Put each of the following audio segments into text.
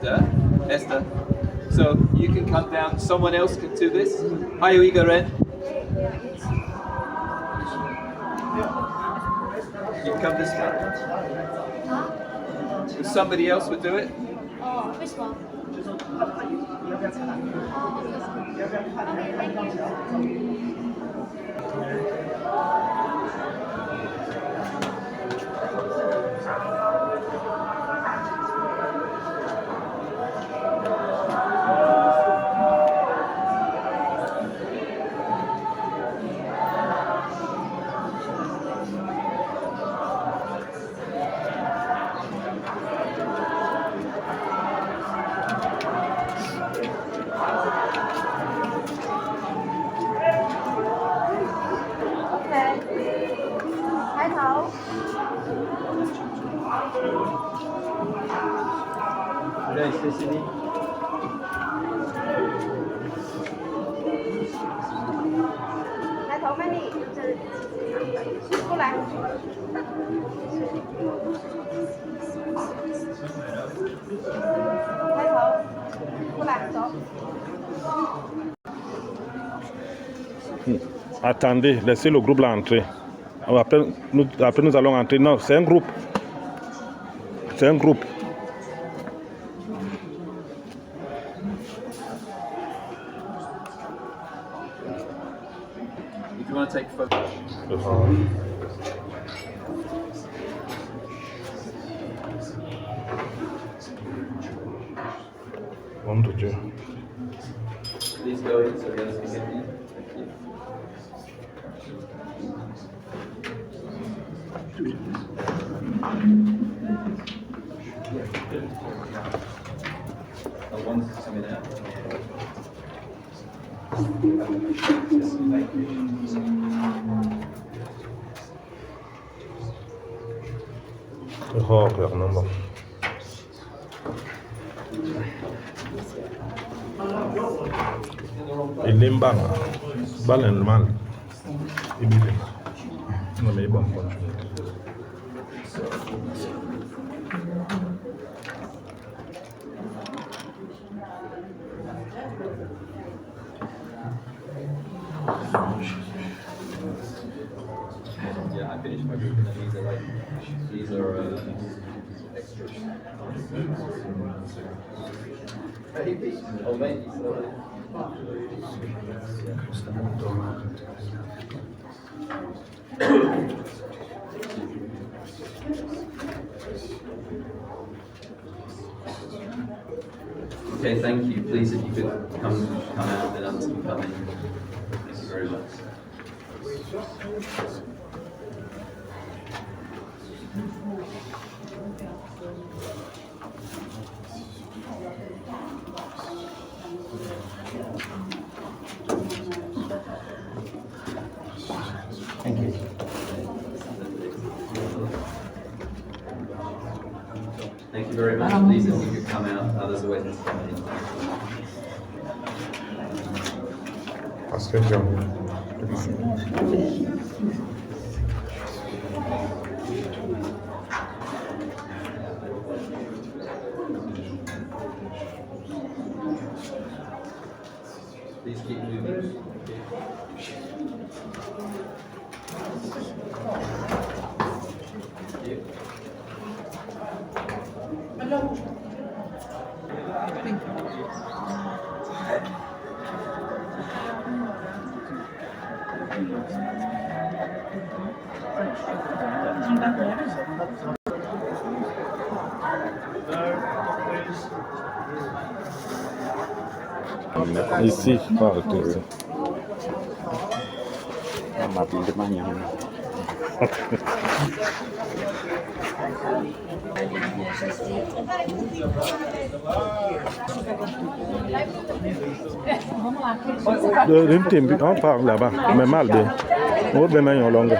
Esther. So you can come down. Someone else can do this. Ayo Igaren. You come this way. Somebody else would do it. Oh, which one? Đây, sini. Hai thấu cái đi. Cô lại. Hai thấu. Cô lại chỗ. Attendez, laissez le groupe là entrer. Après nous allons entrer. Non, c'est un groupe. C'est un groupe. If you want to take a photo. Nom de Dieu. Please go in so the others can get in. Thank you. One's coming out. Non. Il est bas, mal. Il est non, mais bon, Yeah, I finished my group and then these are extras. Oh, mate. Okay, thank you. Please, if you could come out and others can come in. Thank you very much. Thank you. Thank you very much. Please, if you could come out, others are waiting to come in. Pastor John. Please keep moving. Ici, pas arrêter. Ma vie de manière. Une team, on parle là-bas, mais mal bien. On va bien en longue.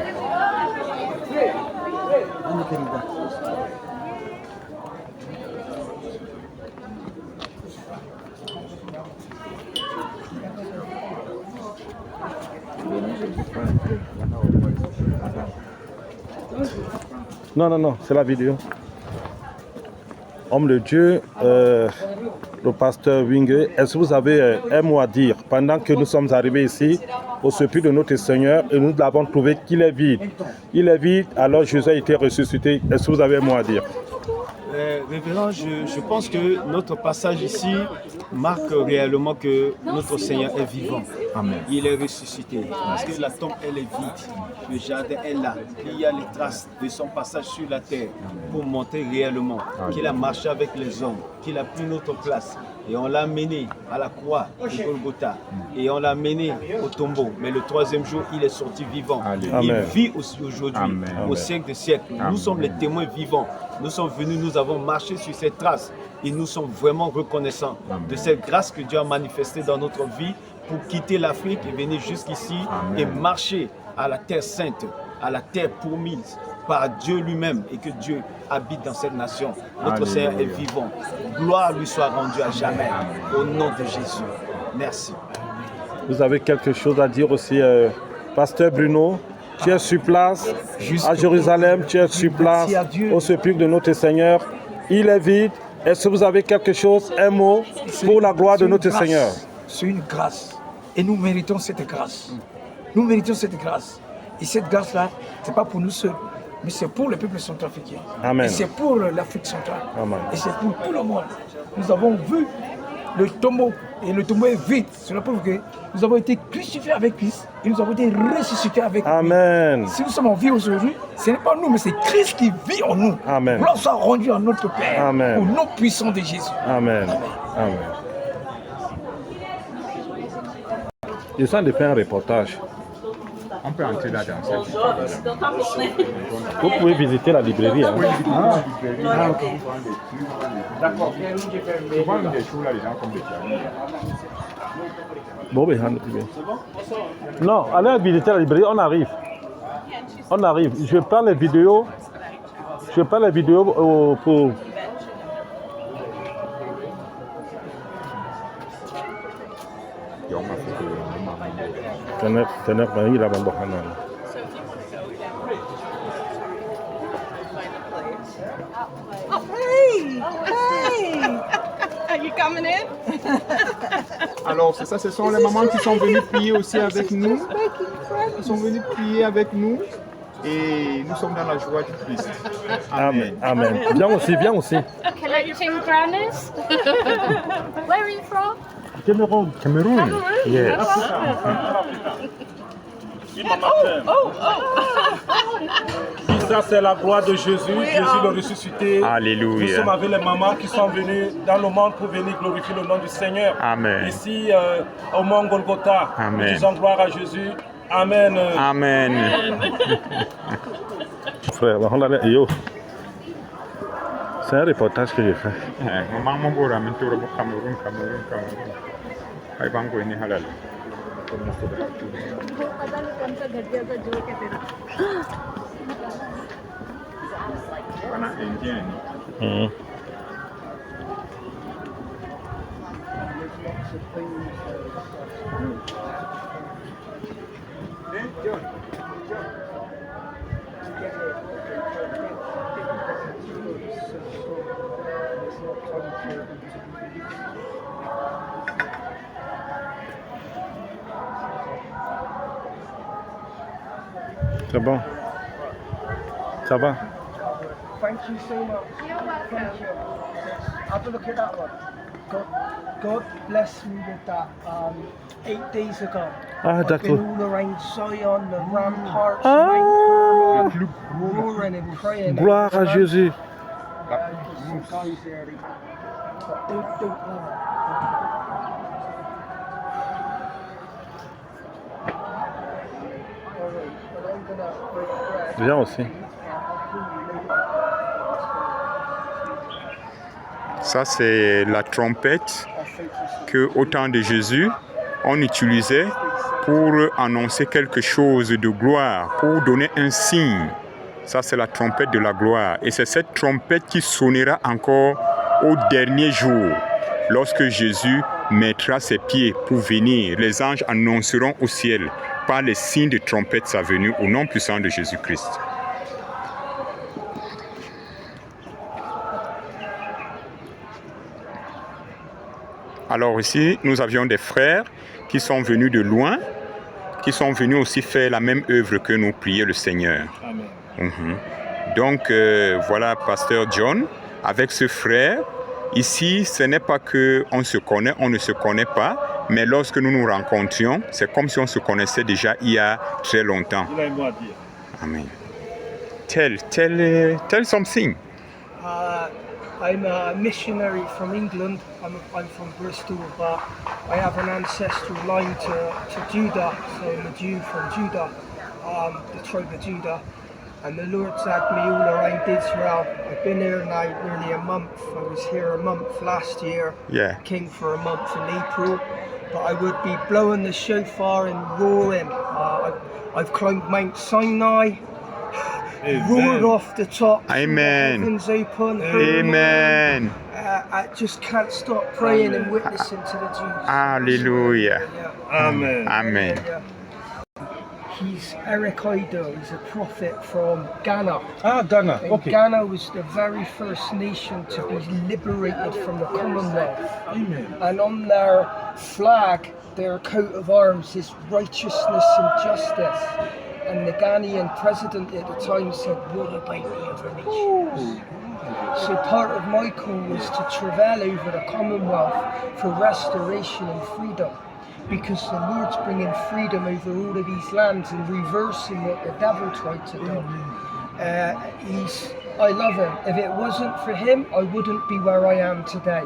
Non, c'est la vidéo. homme de Dieu, le pasteur Wingue, est-ce que vous avez un mot à dire pendant que nous sommes arrivés ici au sépulcre de notre Seigneur et nous l'avons trouvé qu'il est vide. Il est vide, alors Jésus a été ressuscité. Est-ce que vous avez un mot à dire? Révérend, je pense que notre passage ici marque réellement que notre Seigneur est vivant. Amen. Il est ressuscité. Parce que la tombe, elle est vide. Le jardin est là. Il y a les traces de son passage sur la terre pour montrer réellement qu'il a marché avec les hommes, qu'il a pris notre place. Et on l'a mené à la croix de Golgotha. Et on l'a mené au tombeau. Mais le troisième jour, il est sorti vivant. Amen. Il vit aussi aujourd'hui, au siècle des siècles. Nous sommes les témoins vivants. Nous sommes venus, nous avons marché sur ces traces. Et nous sommes vraiment reconnaissants de cette grâce que Dieu a manifestée dans notre vie pour quitter l'Afrique et venir jusqu'ici et marcher à la terre sainte, à la terre promise par Dieu lui-même et que Dieu habite dans cette nation. Notre Seigneur est vivant. Gloire lui soit rendue à jamais. Au nom de Jésus. Merci. Vous avez quelque chose à dire aussi, pasteur Bruno? Tu es sur place à Jérusalem, tu es sur place au sépulcre de notre Seigneur. Il est vide. Est-ce que vous avez quelque chose, un mot pour la gloire de notre Seigneur? C'est une grâce. Et nous méritons cette grâce. Nous méritons cette grâce. Et cette grâce-là, ce n'est pas pour nous seuls, mais c'est pour le peuple centrafricain. Amen. Et c'est pour l'Afrique centrale. Amen. Et c'est pour tout le monde. Nous avons vu le tombeau. Et le tombeau est vide. Cela prouve que nous avons été crucifiés avec Christ et nous avons été ressuscités avec lui. Amen. Si nous sommes en vie aujourd'hui, ce n'est pas nous, mais c'est Christ qui vit en nous. Amen. Gloire soit rendue à notre Père. Amen. Au nom puissant de Jésus. Amen. Amen. Je sens de faire un reportage. On peut entrer là dans cette Vous pouvez visiter la librairie. Hein? D'accord. Souvent, des choses là, les gens comme des pianos. Bon, ben, non, allez visiter la librairie, on arrive. On arrive. Je prends les vidéos. Je prends les vidéos pour. Are you coming in? Alors, c'est ça, ce sont les mamans qui sont venues prier aussi avec nous. Elles sont venues prier avec nous et nous sommes dans la joie du Christ. Amen. Amen. Viens aussi, viens aussi. Collecting grannies. Where are you from? Cameroun. Cameroun. Yes. Ça, c'est la gloire de Jésus, Jésus le ressuscité. Alléluia. Nous sommes avec les mamans qui sont venues dans le monde pour venir glorifier le nom du Seigneur. Amen. Ici, au mont Golgotha, Amen. nous disons gloire à Jésus. Amen. Amen. Frère, c'est un reportage que j'ai fait. Maman m'a ramené au Cameroun. Aïe, bango, ini halal. Wana Indien. C'est bon. Ça va. Thank you so much. You're welcome. Thank you. Have a look at that one. God blessed me with that 8 days ago. Ah, I've d'accord. been all around Zion, the ramparts, Ah. roaring and praying. Gloire à Jésus. Viens aussi. Ça, c'est la trompette que, au temps de Jésus, on utilisait pour annoncer quelque chose de gloire, pour donner un signe. Ça, c'est la trompette de la gloire. Et c'est cette trompette qui sonnera encore au dernier jour, lorsque Jésus mettra ses pieds pour venir. Les anges annonceront au ciel par les signes de trompette sa venue au nom puissant de Jésus-Christ. Alors ici, nous avions des frères qui sont venus de loin, qui sont venus aussi faire la même œuvre que nous, prier le Seigneur. Amen. Mhm. Donc voilà, Pasteur John, avec ce frère, ici, ce n'est pas qu'on se connaît, on ne se connaît pas, mais lorsque nous nous rencontrions, c'est comme si on se connaissait déjà il y a très longtemps. Il a un mot à dire. Amen. Tell something. I'm a missionary from England. I'm from Bristol, but I have an ancestral line to Judah, so I'm a Jew from Judah, the tribe of Judah. And the Lord's had me all around Israel. I've been here now nearly a month. I was here a month last year, came for a month in April, but I would be blowing the shofar and roaring. I've climbed Mount Sinai, roared off the top, Amen. heavens open, Amen. I just can't stop praying and witnessing to the Jews. Hallelujah. Yeah. Amen. Amen. Yeah. He's Eric Idle, he's a prophet from Ghana. Ah, Ghana, And ok. Ghana was the very first nation to be liberated from the Commonwealth. Amen. And on their flag, their coat of arms is righteousness and justice. And the Ghanaian president at the time said, what about the other nations? So part of my call was to travail over the Commonwealth for restoration and freedom. Because the Lord's bringing freedom over all of these lands and reversing what the devil tried to do. I love him. If it wasn't for him, I wouldn't be where I am today.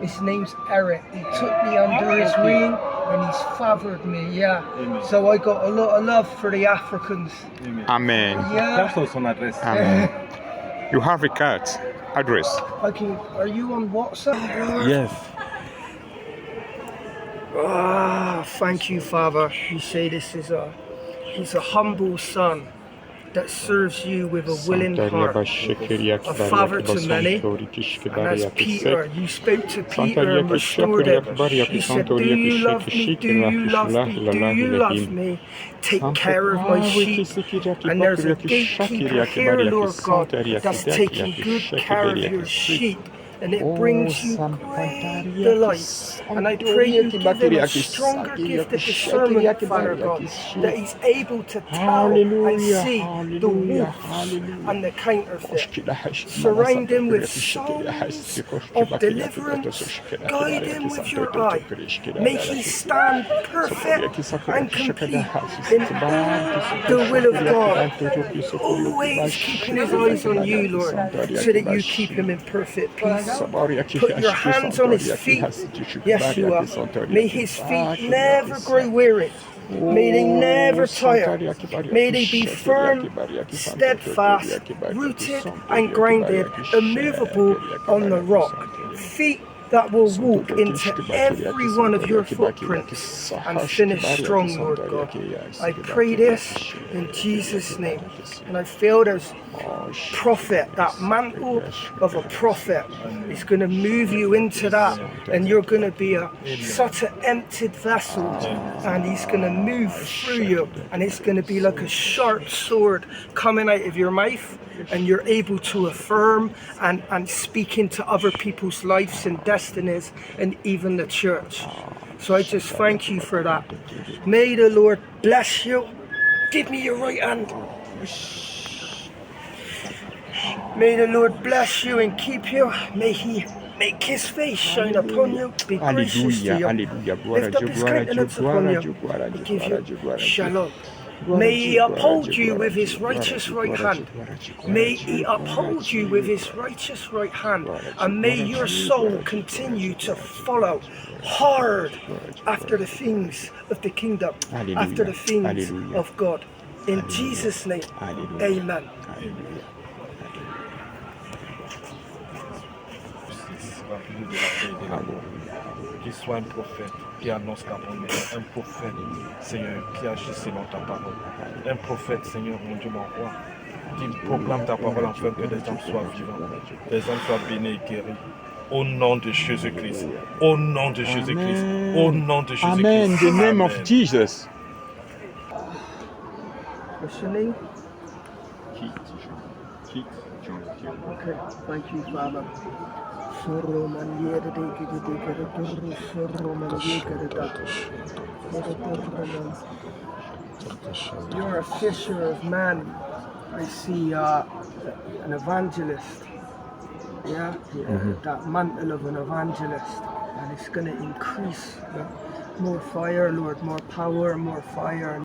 His name's Eric. He took me under his wing and he's fathered me, yeah. Amen. So I got a lot of love for the Africans. Amen. Yeah. That's son adresse. Amen. You have a card, address. Are you on WhatsApp? Yes. Thank you, Father. You say he's a humble son that serves you with a willing heart, a father to many. And as Peter, you spoke to Peter and restored him. He said, do you love me? Do you love me? Do you love me? Take care of my sheep. And there's a gatekeeper here, Lord God, that's taking good care of your sheep. And it brings you great delight. And I pray you give him a stronger gift of discernment, Father God, that he's able to tell and see the wolves and the counterfeit. Surround him with songs of deliverance. Guide him with your eye. May he stand perfect and complete in the will of God. Always keeping his eyes on you, Lord, so that you keep him in perfect peace. Put your hands on his feet, Yeshua. May his feet never grow weary. May they never tire. May they be firm, steadfast, rooted and grounded, immovable on the rock. Feet that will walk into every one of your footprints and finish strong, Lord God. I pray this in Jesus' name. And I feel there's prophet, that mantle of a prophet is going to move you into that, and you're going to be such an emptied vessel, and he's going to move through you, and it's going to be like a sharp sword coming out of your mouth, and you're able to affirm and speak into other people's lives and destinies and even the church. So I just thank you for that. May the Lord bless you. Give me your right hand. May the Lord bless you and keep you. May he make his face shine upon you. Be gracious to you. Lift up his countenance upon you. And give you shalom. May he uphold you with his righteous right hand. May he uphold you with his righteous right hand. And may your soul continue to follow hard after the things of the kingdom, after the things of God. In Jesus' name, amen. Qu'il soit un prophète qui annonce ta promesse, un prophète, Seigneur, qui agit selon ta parole, un prophète, Seigneur, mon Dieu, mon roi, qui proclame ta parole afin que les hommes soient vivants, les hommes soient bénis et guéris. Au nom de Jésus-Christ, au nom de Jésus-Christ, au nom de Jésus-Christ. Amen. The name of Jesus. What's your name? Keith John. Okay, thank you, Father. You're a fisher of men. I see an evangelist. Yeah, that mantle of an evangelist, and it's going to increase. More fire, Lord, more power, more fire.